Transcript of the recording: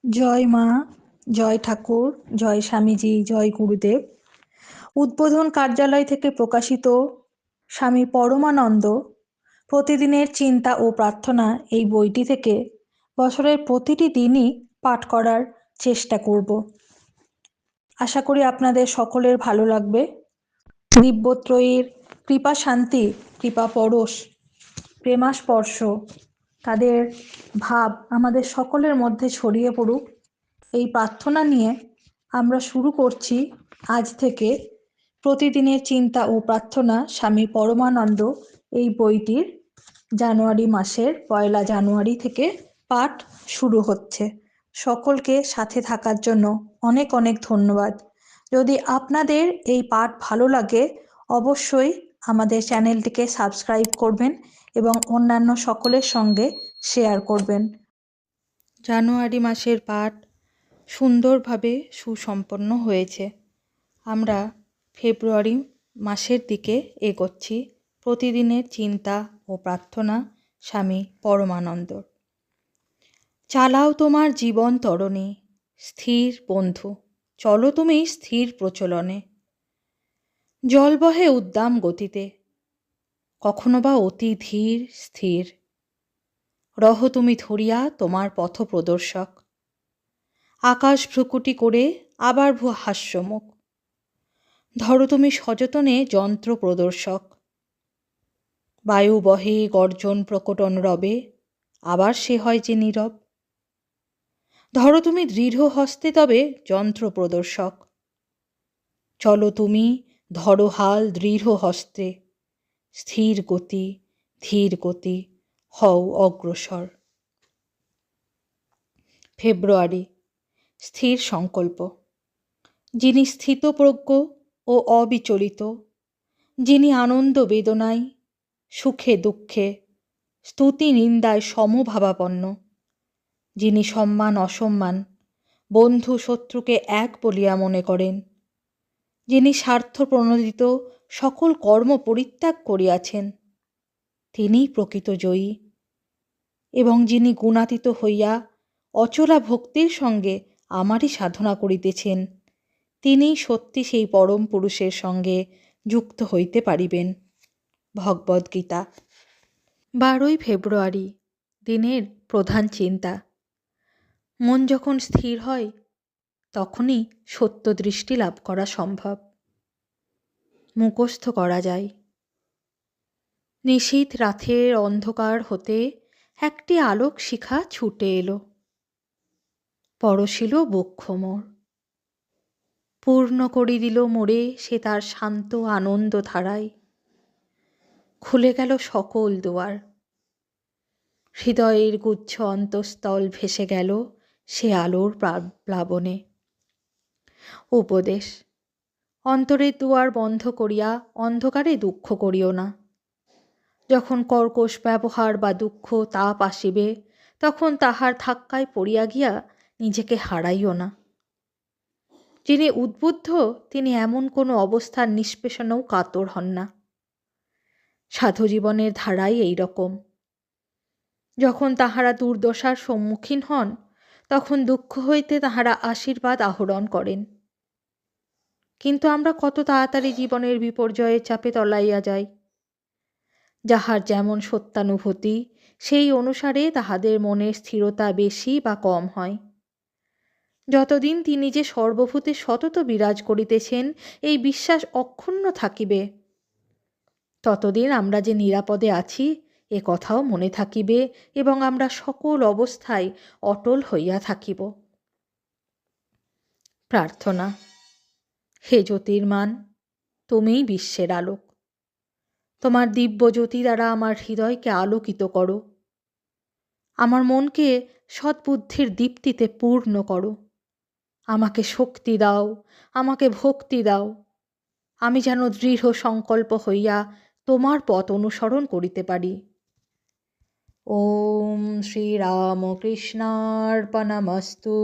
জয় মা, জয় ঠাকুর, জয় স্বামীজি, জয় গুরুদেব। উদ্বোধন কার্যালয় থেকে প্রকাশিত স্বামী পরমানন্দ প্রতিদিনের চিন্তা ও প্রার্থনা এই বইটি থেকে বছরের প্রতিটি দিনই পাঠ করার চেষ্টা করব। আশা করি আপনাদের সকলের ভালো লাগবে। দিব্যত্রয়ীর কৃপা শান্তি, কৃপা পরশ, প্রেমাস্পর্শ, তাদের ভাব আমাদের সকলের মধ্যে ছড়িয়ে পড়ুক, এই প্রার্থনা নিয়ে আমরা শুরু করছি আজ থেকে প্রতিদিনের চিন্তা ও প্রার্থনা স্বামী পরমানন্দ এই বইটির জানুয়ারি মাসের 1 জানুয়ারি থেকে পাঠ শুরু হচ্ছে। সকলকে সাথে থাকার জন্য অনেক অনেক ধন্যবাদ। যদি আপনাদের এই পাঠ ভালো লাগে অবশ্যই আমাদের চ্যানেলটিকে সাবস্ক্রাইব করবেন এবং অন্যান্য সকলের সঙ্গে শেয়ার করবেন। জানুয়ারি মাসের পাঠ সুন্দরভাবে সুসম্পন্ন হয়েছে। আমরা ফেব্রুয়ারি মাসের দিকে এগোচ্ছি প্রতিদিনের চিন্তা ও প্রার্থনা স্বামী পরমানন্দর। চালাও তোমার জীবন তরণী, স্থির বন্ধু, চলো তুমি স্থির প্রচলনে। জল বহে উদ্দাম গতিতে, কখনো বা অতি ধীর স্থির। রহ তুমি ধরিয়া তোমার পথ প্রদর্শক, আকাশ ভ্রুকুটি করে আবার হাস্যমুখ। ধরো তুমি সযতনে যন্ত্র প্রদর্শক, বায়ু বহে গর্জন প্রকটন রবে, আবার সে হয় যে নীরব। ধরো তুমি দৃঢ় হস্তে তবে যন্ত্র প্রদর্শক, চলো তুমি ধরো হাল দৃঢ় হস্তে। স্থির গতি ধীর গতি হও অগ্রসর। ফেব্রুয়ারি স্থির সংকল্প। যিনি স্থিতপ্রজ্ঞ ও অবিচলিত, যিনি আনন্দ বেদনায় সুখে দুঃখে স্তুতি নিন্দায় সমভাবাপন্ন, যিনি সম্মান অসম্মান বন্ধু শত্রুকে এক বলিয়া মনে করেন, যিনি স্বার্থপ্রণোদিত সকল কর্ম পরিত্যাগ করিয়াছেন, তিনিই প্রকৃত জয়ী। এবং যিনি গুণাতীত হইয়া অচলা ভক্তির সঙ্গে আমারই সাধনা করিতেছেন, তিনিই সত্যি সেই পরম পুরুষের সঙ্গে যুক্ত হইতে পারিবেন। ভগবদ্গীতা। 12 ফেব্রুয়ারি দিনের প্রধান চিন্তা। মন যখন স্থির হয় তখনই সত্য দৃষ্টি লাভ করা সম্ভব, মুখস্থ করা যায়। নিশীথ রাতের অন্ধকার হতে একটি আলোক শিখা ছুটে এলো, পরশিল বক্ষ মোর। পূর্ণ করি দিল মোরে সে তার শান্ত আনন্দ ধারায়। খুলে গেল সকল দুয়ার, হৃদয়ের গুচ্ছ অন্তঃস্থল ভেসে গেল সে আলোর প্লাবনে। উপদেশ। অন্তরের দুয়ার বন্ধ করিয়া অন্ধকারে দুঃখ করিও না। যখন কর্কশ ব্যবহার বা দুঃখ তাপ আসিবে তখন তাহার ধাক্কায় পড়িয়া গিয়া নিজেকে হারাইও না। যিনি উদ্বুদ্ধ তিনি এমন কোনো অবস্থার নিষ্পেষণেও কাতর হন না। সাধু জীবনের ধারাই এই রকম। যখন তাহারা দুর্দশার সম্মুখীন হন তখন দুঃখ হইতে তাহারা আশীর্বাদ আহরণ করেন। কিন্তু আমরা কত তাড়াতাড়ি জীবনের বিপর্যয়ের চাপে তলাইয়া যাই। যাহার যেমন সত্যানুভূতি সেই অনুসারে তাহাদের মনের স্থিরতা বেশি বা কম হয়। যতদিন তিনি যে সর্বভূতে সতত বিরাজ করিতেছেন এই বিশ্বাস অক্ষুণ্ণ থাকিবে, ততদিন আমরা যে নিরাপদে আছি এ কথাও মনে থাকিবে এবং আমরা সকল অবস্থায় অটল হইয়া থাকিব। প্রার্থনা। হে জ্যোতির্মান, তুমিই বিশ্বের আলোক। তোমার দিব্য জ্যোতি দ্বারা আমার হৃদয়কে আলোকিত করো। আমার মনকে সদ্বুদ্ধির দীপ্তিতে পূর্ণ করো। আমাকে শক্তি দাও, আমাকে ভক্তি দাও। আমি যেন দৃঢ় সংকল্প হইয়া তোমার পথ অনুসরণ করিতে পারি। ওম শ্রীরামকৃষ্ণার্পণমস্তু।